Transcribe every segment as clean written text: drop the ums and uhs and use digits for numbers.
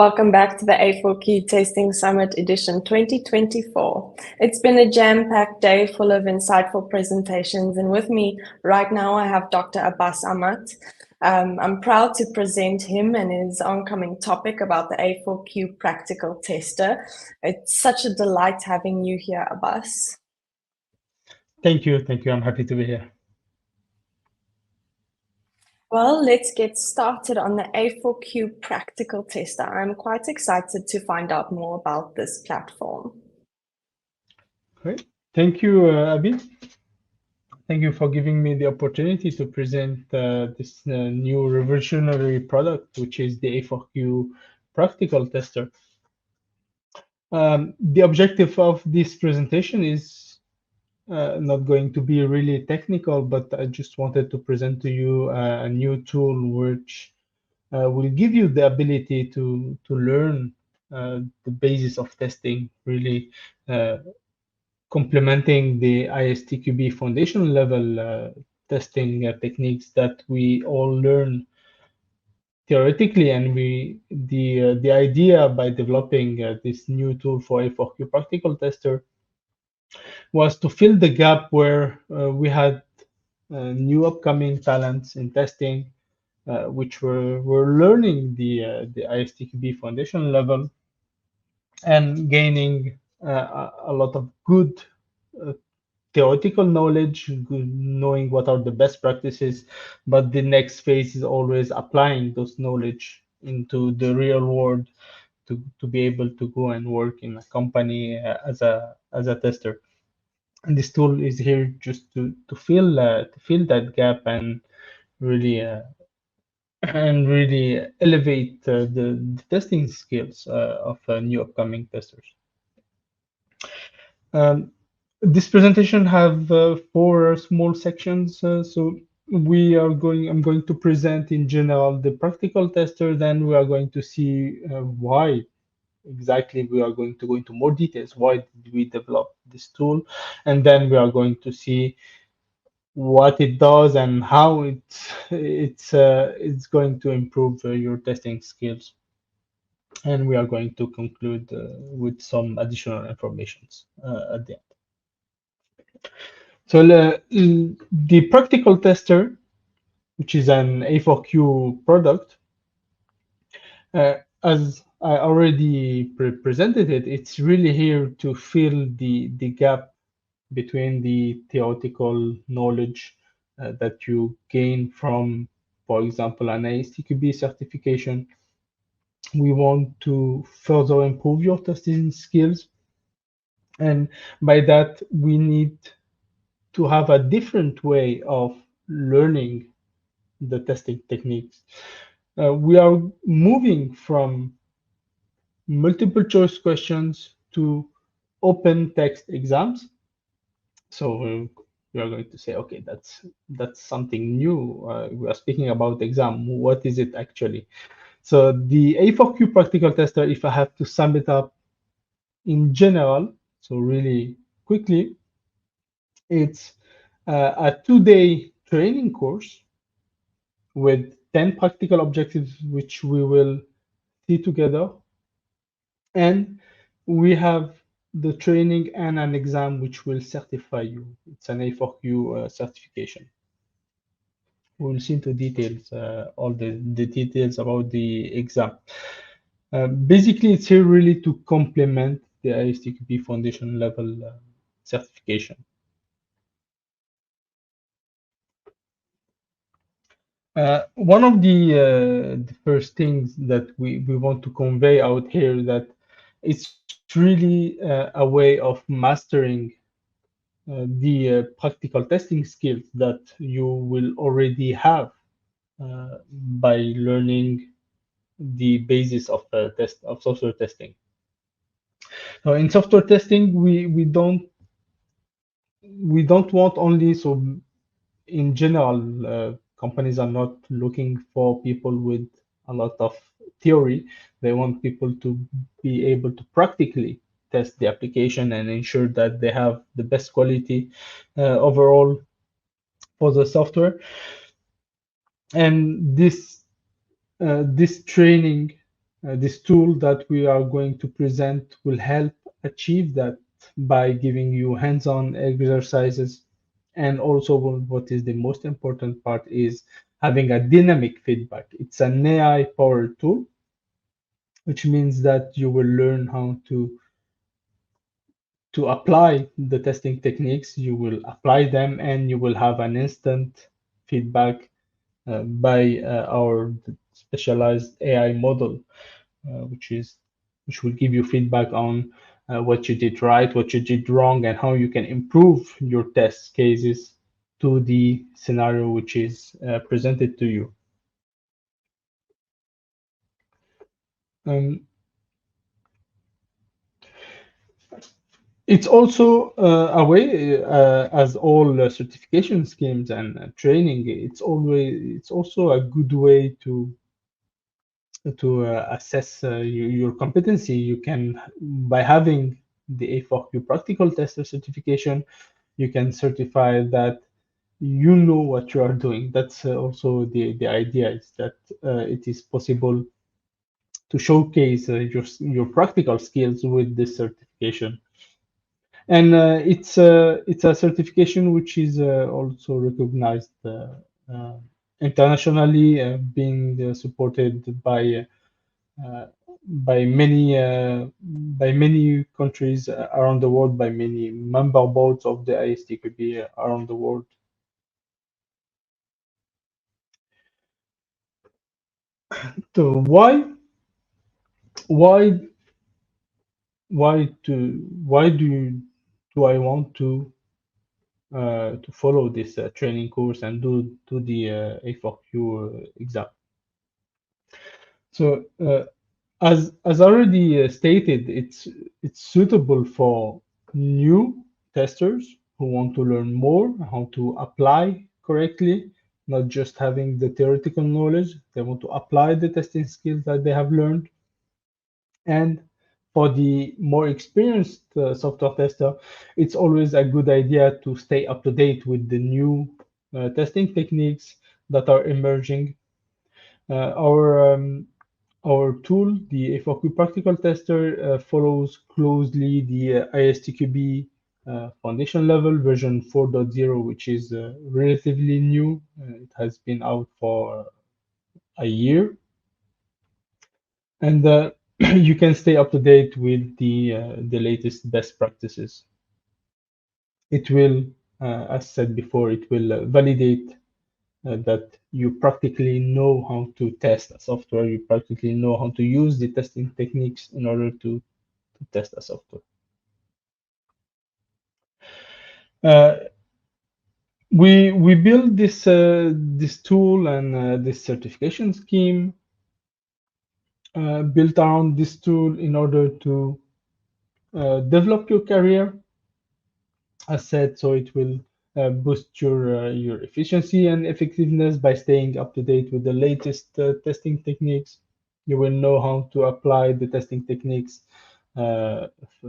Welcome back to the A4Q Testing Summit edition 2024. It's been a jam-packed day full of insightful presentations, and with me right now I have Dr. Abbas AHMAD. I'm proud to present him and his oncoming topic about the A4Q Practical Tester. It's such a delight having you here, Abbas. Thank you. I'm happy to be here. Well, let's get started on the A4Q Practical Tester. I'm quite excited to find out more about this platform. Great. Thank you, Abid. Thank you for giving me the opportunity to present this new revolutionary product, which is the A4Q Practical Tester. The objective of this presentation is not going to be really technical, but I just wanted to present to you a new tool which will give you the ability to learn the basis of testing, really complementing the ISTQB foundation level testing techniques that we all learn theoretically, and the idea by developing this new tool for A4Q Practical Tester was to fill the gap where we had new upcoming talents in testing, which were learning the ISTQB foundation level and gaining a lot of good theoretical knowledge, knowing what are the best practices, but the next phase is always applying those knowledge into the real world to be able to go and work in a company as a tester. And this tool is here just to fill that gap and really elevate the testing skills of new upcoming testers. This presentation have 4 small sections. So I'm going to present in general the practical tester. Then we are going to see why exactly we are going to go into more details. Why did we develop this tool? And then we are going to see what it does and how it's going to improve your testing skills. And we are going to conclude with some additional informations at the end. So the practical tester, which is an A4Q product, as I already presented it, it's really here to fill the gap between the theoretical knowledge that you gain from, for example, an ISTQB certification. We want to further improve your testing skills, and by that we need to have a different way of learning the testing techniques. We are moving from multiple choice questions to open text exams. So we are going to say, okay, that's something new. We are speaking about exam. What is it actually? So the A4Q Practical Tester, if I have to sum it up in general, so really quickly, it's a 2-day training course with 10 practical objectives, which we will see together. And we have the training and an exam which will certify you. It's an A4Q certification. We'll see into details, all the details about the exam. Basically, it's here really to complement the ISTQB foundation level certification. One of the first things that we want to convey out here that it's really a way of mastering the practical testing skills that you will already have by learning the basis of software testing. So in software testing, we don't want only, so in general, companies are not looking for people with a lot of theory. They want people to be able to practically test the application and ensure that they have the best quality overall for the software. And this training This tool that we are going to present will help achieve that by giving you hands-on exercises. And also, what is the most important part is having a dynamic feedback. It's an AI-powered tool, which means that you will learn how to apply the testing techniques. You will apply them, and you will have an instant feedback by our specialized AI model, which will give you feedback on what you did right, what you did wrong, and how you can improve your test cases to the scenario which is presented to you. Um, it's also a way, as all certification schemes and training, it's also a good way to assess your competency. You can, by having the A4Q Practical Tester certification, you can certify that you know what you are doing. That's also the idea, is that it is possible to showcase your practical skills with this certification. And it's a certification which is also recognized uh, internationally, being supported uh, by many countries around the world, by many member boards of the ISTQB around the world. So why why do I want to follow this training course and do the A4Q exam? So as already stated, it's suitable for new testers who want to learn more how to apply correctly, not just having the theoretical knowledge. They want to apply the testing skills that they have learned. And for the more experienced software tester, it's always a good idea to stay up to date with the new testing techniques that are emerging. Uh, our um, our tool, the A4Q Practical Tester, follows closely the ISTQB foundation level version 4.0, which is relatively new. It has been out for a year, and you can stay up to date with the latest best practices. It will, as said before, it will validate that you practically know how to test a software. You practically know how to use the testing techniques in order to test a software. Uh, we build this tool and this certification scheme built around this tool in order to develop your career, as said. So it will boost your efficiency and effectiveness by staying up to date with the latest testing techniques. You will know how to apply the testing techniques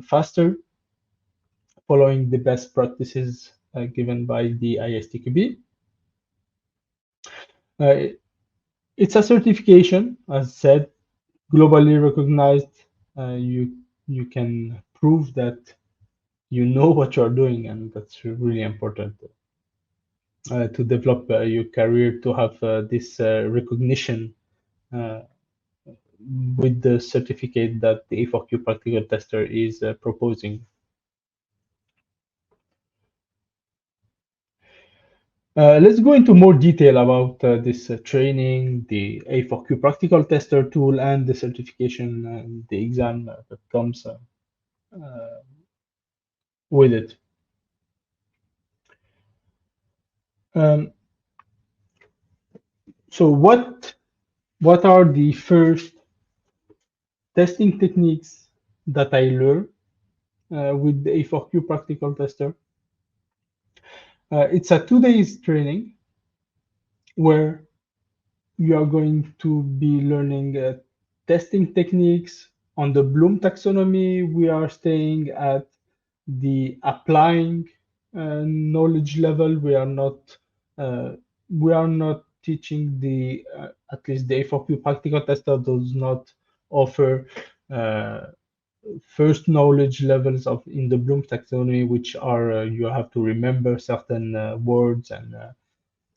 faster, following the best practices given by the ISTQB. Uh, it's a certification, as said, globally recognized. You can prove that you know what you're doing, and that's really important to develop your career, to have this recognition uh, with the certificate that the A4Q Practical Tester is proposing. Let's go into more detail about this training, the A4Q Practical Tester tool, and the certification and the exam that comes with it. Um, so what are the first testing techniques that I learned with the A4Q Practical Tester? It's a 2 days training where you are going to be learning testing techniques on the Bloom taxonomy. We are staying at the applying knowledge level. Uh, we are not teaching the at least the A4Q practical tester does not offer first knowledge levels of in the Bloom taxonomy, which are you have to remember certain words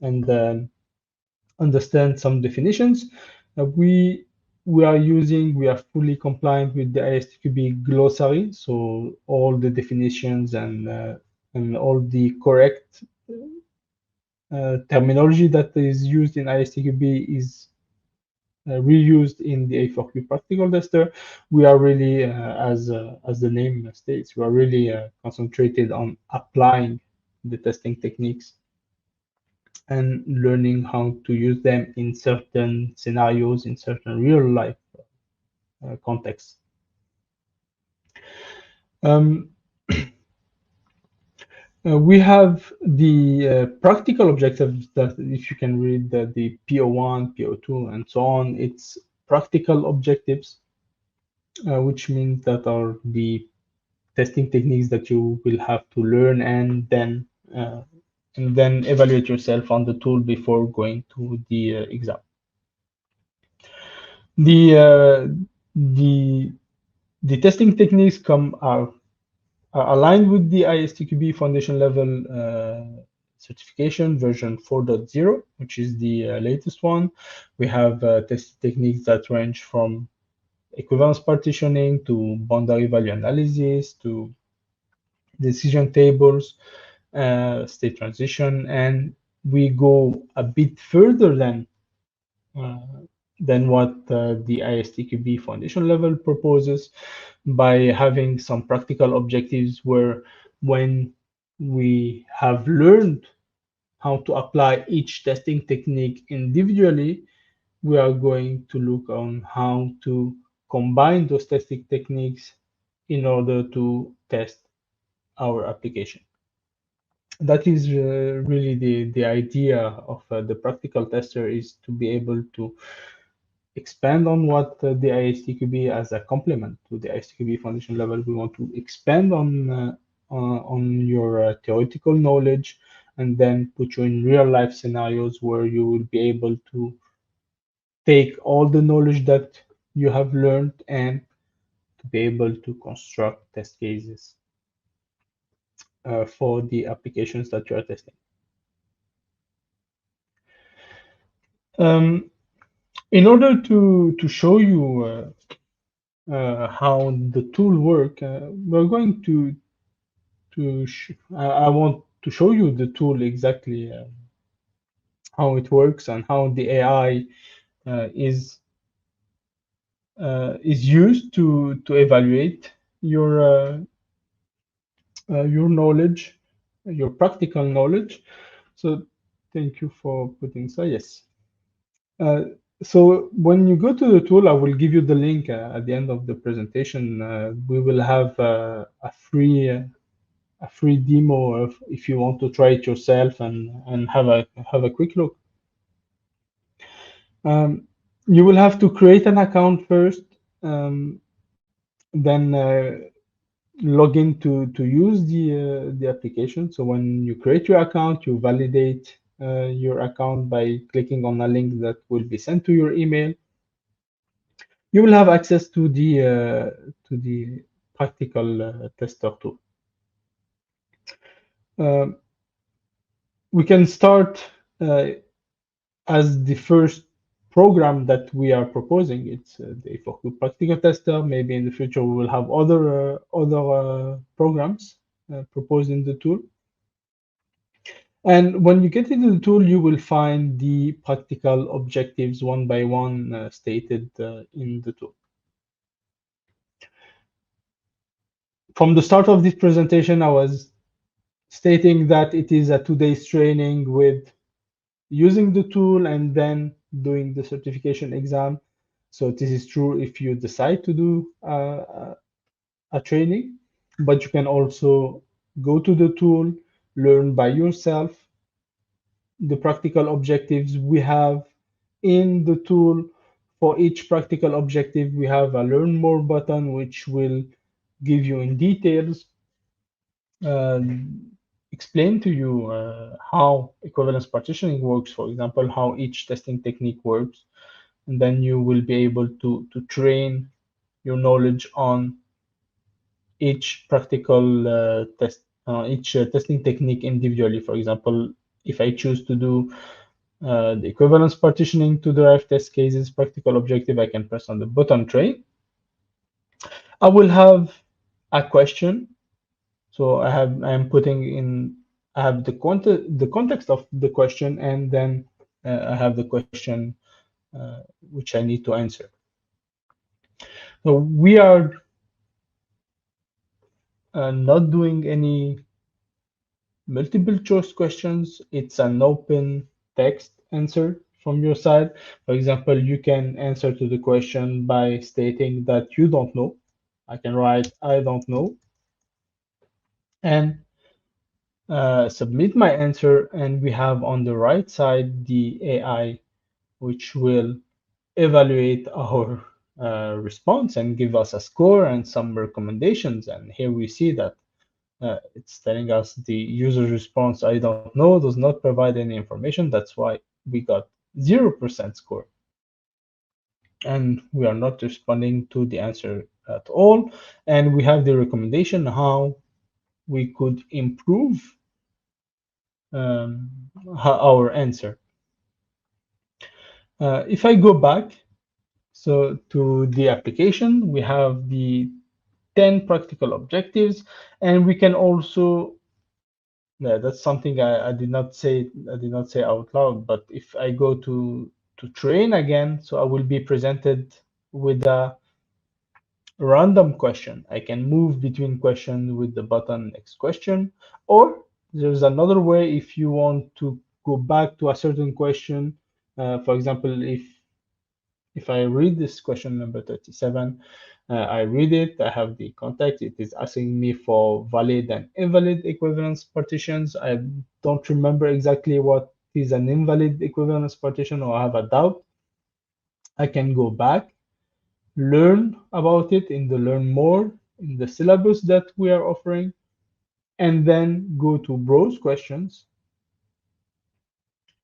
and understand some definitions. We are fully compliant with the ISTQB glossary, so all the definitions and all the correct terminology that is used in ISTQB is reused in the A4Q Practical Tester. We are really, as the name states, we are really concentrated on applying the testing techniques and learning how to use them in certain scenarios, in certain real life contexts. We have the practical objectives that if you can read the PO1, PO2, and so on, it's practical objectives, which means that are the testing techniques that you will have to learn and then evaluate yourself on the tool before going to the exam. The testing techniques are aligned with the ISTQB foundation level certification version 4.0, which is the latest one. We have testing techniques that range from equivalence partitioning to boundary value analysis to decision tables, state transition, and we go a bit further than what the ISTQB foundation level proposes by having some practical objectives where when we have learned how to apply each testing technique individually, we are going to look on how to combine those testing techniques in order to test our application. That is really the idea of the practical tester, is to be able to expand on what the ISTQB as a complement to the ISTQB foundation level. We want to expand on your theoretical knowledge and then put you in real life scenarios where you will be able to take all the knowledge that you have learned and to be able to construct test cases for the applications that you are testing. In order to show you how the tool work, we're going to I want to show you the tool exactly how it works and how the AI is used to evaluate your knowledge, your practical knowledge. So thank you for putting so yes. So when you go to the tool, I will give you the link at the end of the presentation. We will have a free demo if you want to try it yourself and have a quick look. You will have to create an account first, then log in to use the application. So when you create your account, you validate your account by clicking on a link that will be sent to your email. You will have access to the practical tester tool. We can start as the first program that we are proposing. It's the A4Q Practical Tester. Maybe in the future we will have other programs proposed in the tool. And when you get into the tool, you will find the practical objectives one by one stated in the tool. From the start of this presentation, I was stating that it is a 2 days training with using the tool and then doing the certification exam. So this is true if you decide to do a training, but you can also go to the tool, learn by yourself. The practical objectives we have in the tool, for each practical objective, we have a learn more button, which will give you in details, explain to you how equivalence partitioning works, for example, how each testing technique works, and then you will be able to train your knowledge on each practical each testing technique individually. For example, if I choose to do the equivalence partitioning to derive test cases practical objective, I can press on the button tray. I will have a question. So I'm putting in, I have the context of the question, and then I have the question which I need to answer. So we are not doing any multiple choice questions. It's an open text answer from your side. For example, you can answer to the question by stating that you don't know. I can write I don't know and submit my answer, and we have on the right side the AI, which will evaluate our response and give us a score and some recommendations. And here we see that it's telling us the user's response, I don't know, does not provide any information. That's why we got 0% score. And we are not responding to the answer at all. And we have the recommendation how we could improve um, our answer. If I go back so to the application, we have the 10 practical objectives, and we can also, yeah, that's something I did not say out loud, but if I go to train again, so I will be presented with a random question. I can move between questions with the button next question, or there's another way if you want to go back to a certain question. For example, if I read this question number 37, I read it, I have the context, it is asking me for valid and invalid equivalence partitions. I don't remember exactly what is an invalid equivalence partition, or I have a doubt. I can go back, learn about it in the learn more in the syllabus that we are offering, and then go to browse questions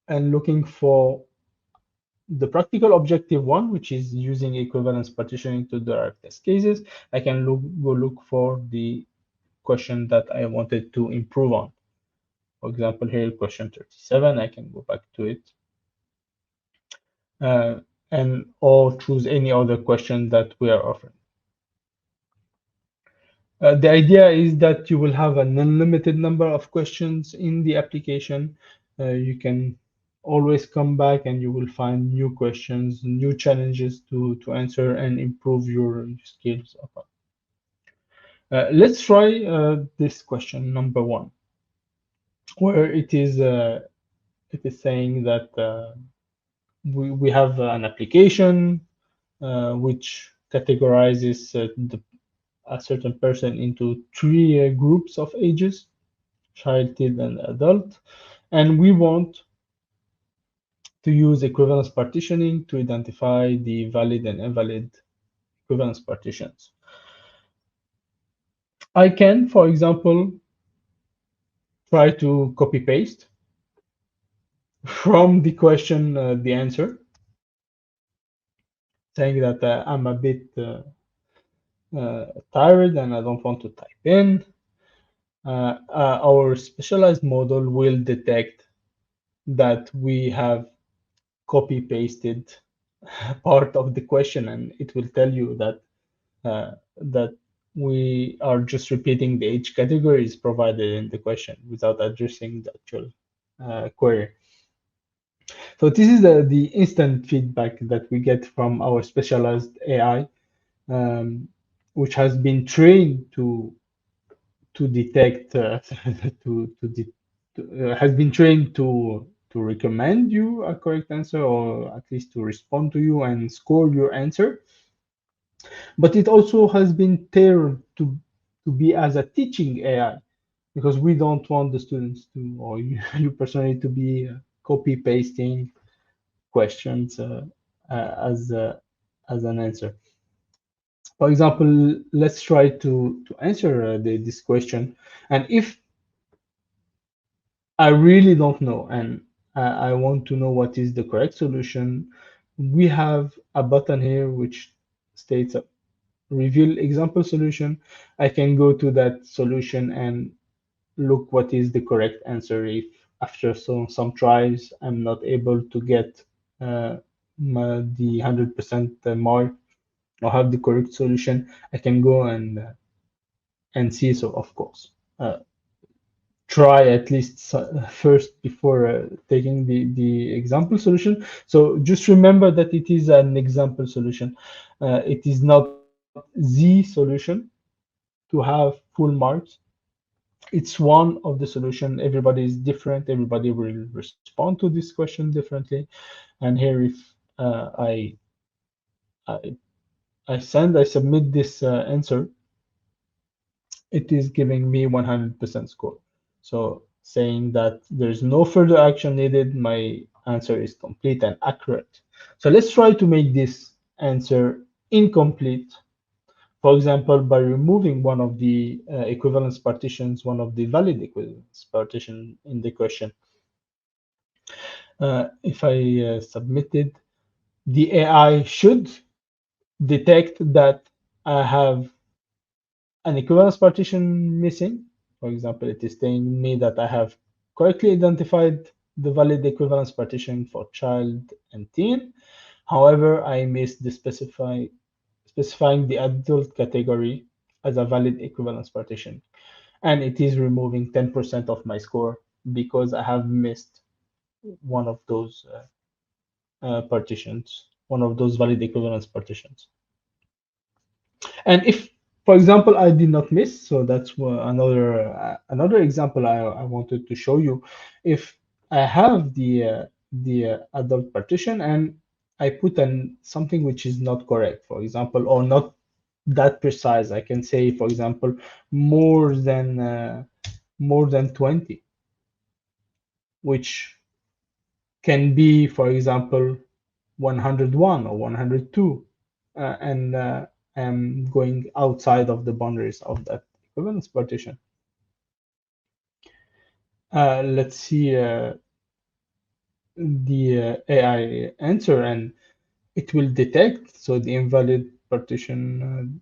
and looking for the practical objective one, which is using equivalence partitioning to derive test cases. I can go look for the question that I wanted to improve on. For example, here, question 37, I can go back to it uh, and or choose any other question that we are offering. The idea is that you will have an unlimited number of questions in the application. You can always come back and you will find new questions, new challenges to answer and improve your skills upon. Let's try this question number one, where it is saying that we have an application which categorizes a certain person into three groups of ages, child, teen, and adult, and we want to use equivalence partitioning to identify the valid and invalid equivalence partitions. I can, for example, try to copy paste from the question the answer, saying that I'm a bit tired and I don't want to type in. Our specialized model will detect that we have copy pasted part of the question, and it will tell you that we are just repeating the age categories provided in the question without addressing the actual query. So this is the instant feedback that we get from our specialized AI, which has been trained to detect has been trained to recommend you a correct answer, or at least to respond to you and score your answer. But it also has been tailored to be as a teaching AI, because we don't want the students to, or you personally, to be copy pasting questions as an answer. For example, let's try to answer this question. And if I really don't know and I want to know what is the correct solution, we have a button here which states reveal example solution. I can go to that solution and look what is the correct answer. If after some tries I'm not able to get the 100% mark or have the correct solution, I can go and see. So of course, try at least first before taking the example solution. So just remember that it is an example solution. It is not the solution to have full marks. It's one of the solution. Everybody is different. Everybody will respond to this question differently. And here, if I I submit this answer, it is giving me 100% score. So saying that there's no further action needed, my answer is complete and accurate. So let's try to make this answer incomplete. For example, by removing one of the equivalence partitions, one of the valid equivalence partition in the question. If I submitted, the AI should detect that I have an equivalence partition missing. For example, it is telling me that I have correctly identified the valid equivalence partition for child and teen. However, I missed the specifying the adult category as a valid equivalence partition. And it is removing 10% of my score because I have missed one of those partitions, one of those valid equivalence partitions. And if, for example, I did not miss, so that's another example I wanted to show you. If I have the adult partition and I put an something which is not correct, for example, or not that precise, I can say, for example, more than 20, which can be, for example, 101 or 102, and I'm going outside of the boundaries of that equivalence partition. Let's see the AI answer, and it will detect so the invalid partition.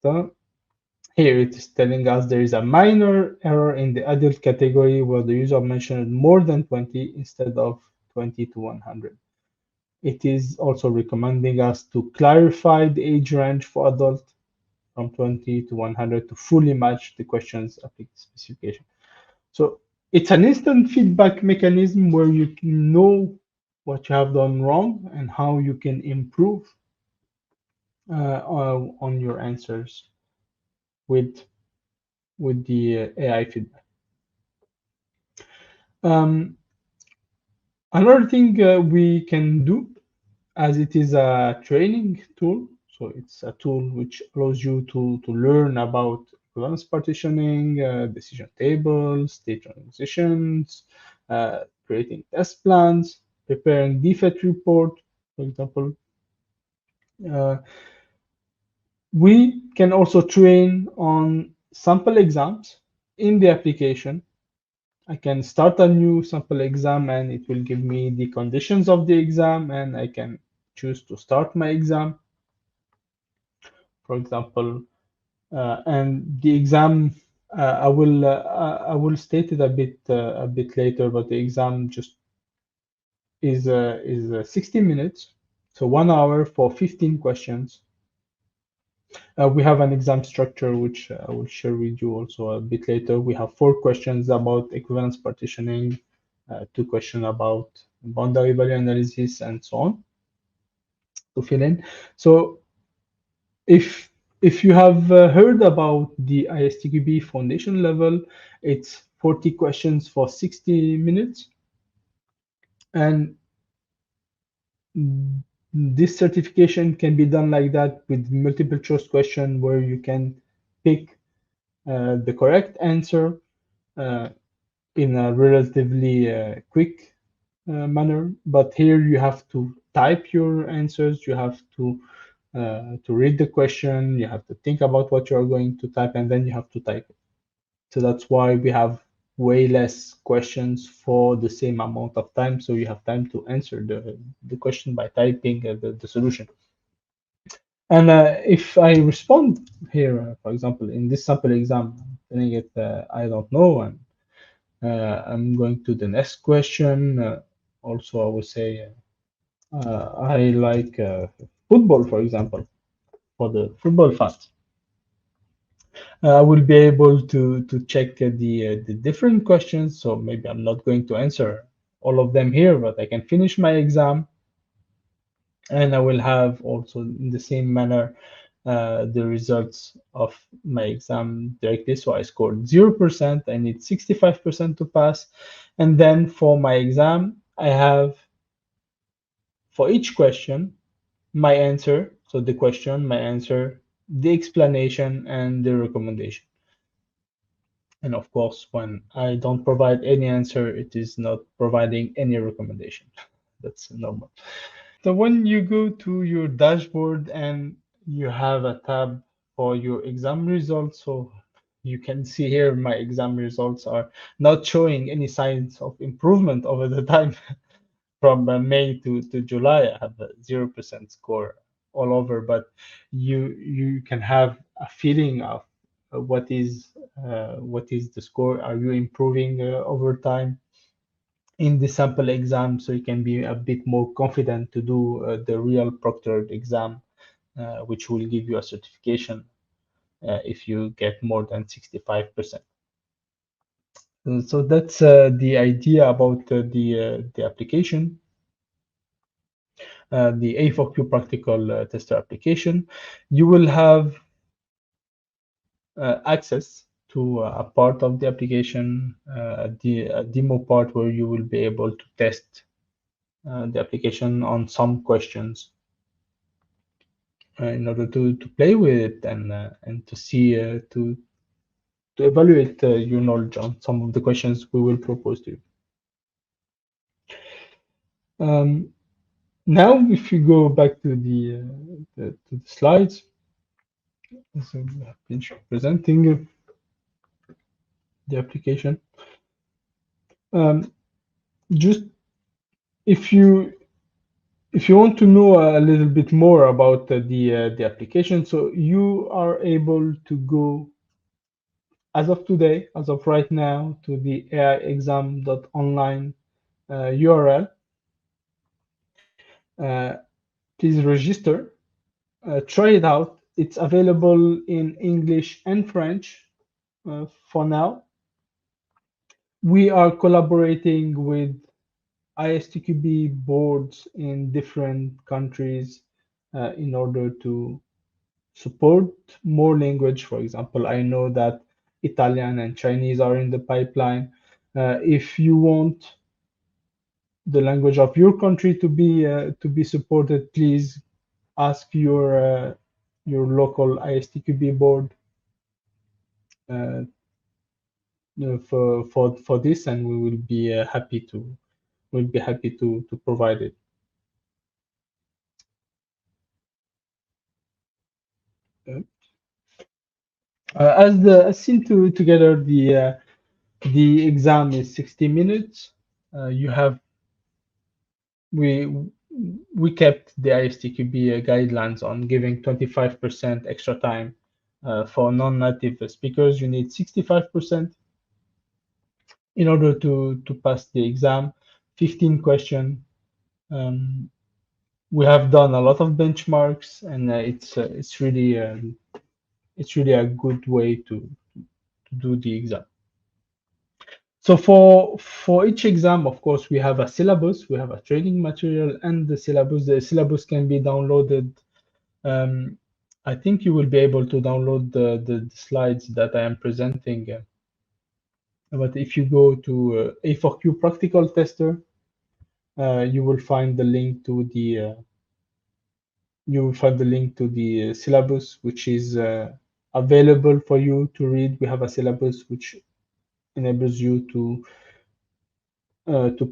Here it is telling us there is a minor error in the adult category where the user mentioned more than 20 instead of 20 to 100. It is also recommending us to clarify the age range for adult from 20 to 100 to fully match the question's specification. So it's an instant feedback mechanism where you can know what you have done wrong and how you can improve on your answers with the AI feedback. Um, Another thing we can do, as it is a training tool, so it's a tool which allows you to learn about equivalence partitioning, decision tables, state transitions, creating test plans, preparing defect report, for example. Uh, we can also train on sample exams in the application. I can start a new sample exam and it will give me the conditions of the exam, and I can choose to start my exam, for example. And the exam, I will state it a bit later, but the exam just is 60 minutes, so 1 hour for 15 questions. We have an exam structure which I will share with you also a bit later. We have 4 questions about equivalence partitioning, 2 questions about boundary value analysis, and so on to fill in. So if you have heard about the ISTQB foundation level, it's 40 questions for 60 minutes. And this certification can be done like that with multiple choice question where you can pick the correct answer uh, in a relatively quick manner. But here you have to type your answers, you have to read the question, you have to think about what you're going to type, and then you have to type it. So that's why we have way less questions for the same amount of time, so you have time to answer the question by typing the solution. And if I respond here, for example, in this sample exam, I'm telling it I don't know, and I'm going to the next question. Also, I would say I like football, for example, for the football fans. I will be able to check the different questions. So maybe I'm not going to answer all of them here, but I can finish my exam, and I will have also in the same manner the results of my exam directly. So I scored 0%. I need 65% to pass, and then for my exam, I have for each question my answer. So the question, my answer, the explanation, and the recommendation. And of course, when I don't provide any answer, it is not providing any recommendation. That's normal. So when you go to your dashboard and you have a tab for your exam results, so you can see here my exam results are not showing any signs of improvement over the time. From May to July, I have a 0% score all over, but you can have a feeling of what is the score. Are you improving over time in the sample exam, so you can be a bit more confident to do the real proctored exam, which will give you a certification if you get more than 65%. So that's the idea about the application. The A4Q Practical Tester application, you will have access to a part of the application, a demo part where you will be able to test the application on some questions in order to play with it and to see to evaluate your knowledge on some of the questions we will propose to you. Now, if you go back to the slides, so we have been presenting the application. Just if you want to know a little bit more about the application, so you are able to go as of today, as of right now, to the aiexam.online URL. Please register, try it out. It's available in English and French for now. We are collaborating with ISTQB boards in different countries in order to support more language. For example, I know that Italian and Chinese are in the pipeline. If you want the language of your country to be supported, please ask your local ISTQB board uh, for this, and we will be happy to provide it. As seen together, the exam is 60 minutes. You have we we kept the ISTQB guidelines on giving 25% extra time for non-native speakers. You need 65% in order to pass the exam. 15 question. We have done a lot of benchmarks, and it's really a good way to do the exam. So for each exam, of course, we have a syllabus, we have a training material, and the syllabus. The syllabus can be downloaded. I think you will be able to download the slides that I am presenting. But if you go to A4Q Practical Tester, you will find the link to the syllabus, which is available for you to read. We have a syllabus which enables you to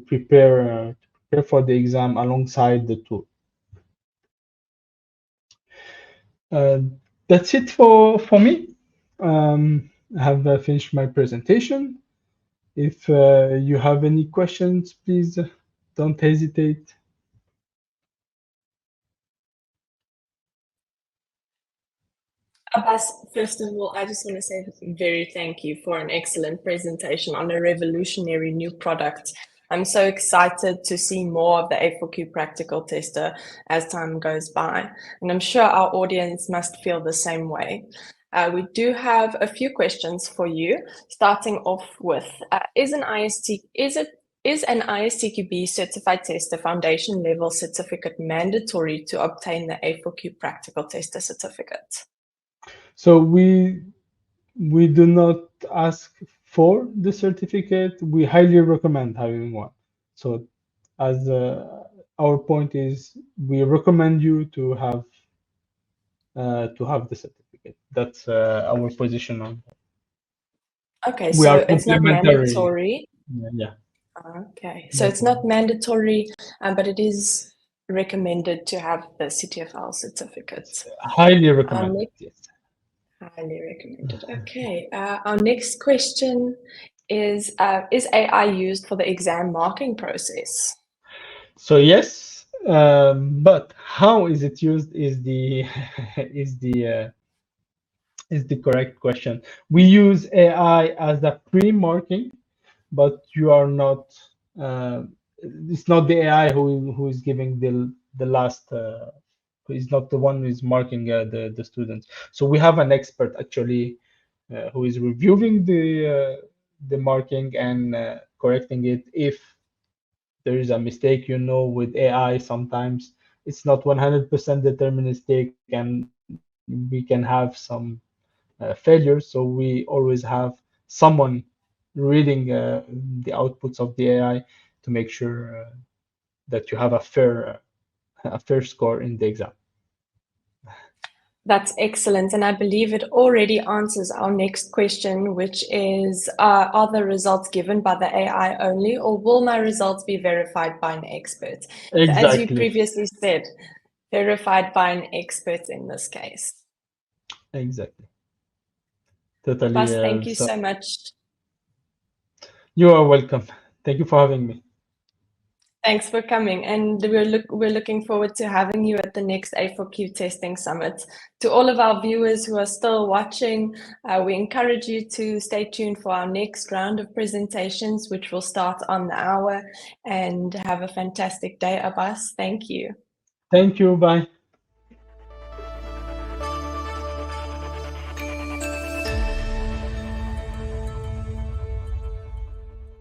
prepare for the exam alongside the tool. That's it for me. I have finished my presentation. If you have any questions, please don't hesitate. Abbas, first of all, I just want to say very thank you for an excellent presentation on a revolutionary new product. I'm so excited to see more of the A4Q Practical Tester as time goes by, and I'm sure our audience must feel the same way. We do have a few questions for you, starting off with, is an ISTQB certified tester foundation level certificate mandatory to obtain the A4Q Practical Tester certificate? So we do not ask for the certificate. We highly recommend having one. So as our point is, we recommend you to have the certificate. That's our position on that. Okay, We are so it's not complementary. mandatory. Yeah. Okay, so it's not mandatory, but it is recommended to have the CTFL certificate. Highly recommended. Yes. Highly recommended. Okay, our next question is AI used for the exam marking process? So yes, but how is it used is the is the is the correct question. We use AI as a pre-marking, but you are not. It's not the AI who is giving the last. Who is not the one who is marking the students. So we have an expert actually who is reviewing the marking and correcting it if there is a mistake. With AI sometimes it's not 100% deterministic and we can have some failures, so we always have someone reading the outputs of the AI to make sure that you have a fair score in the exam. That's excellent. And I believe it already answers our next question, which is, are the results given by the AI only, or will my results be verified by an expert? Exactly. So as you previously said, verified by an expert in this case. Exactly. Totally. Abbas, thank you so much. You are welcome. Thank you for having me. Thanks for coming, and we're looking forward to having you at the next A4Q Testing Summit. To all of our viewers who are still watching, we encourage you to stay tuned for our next round of presentations, which will start on the hour, and have a fantastic day, Abbas. Thank you. Thank you. Bye.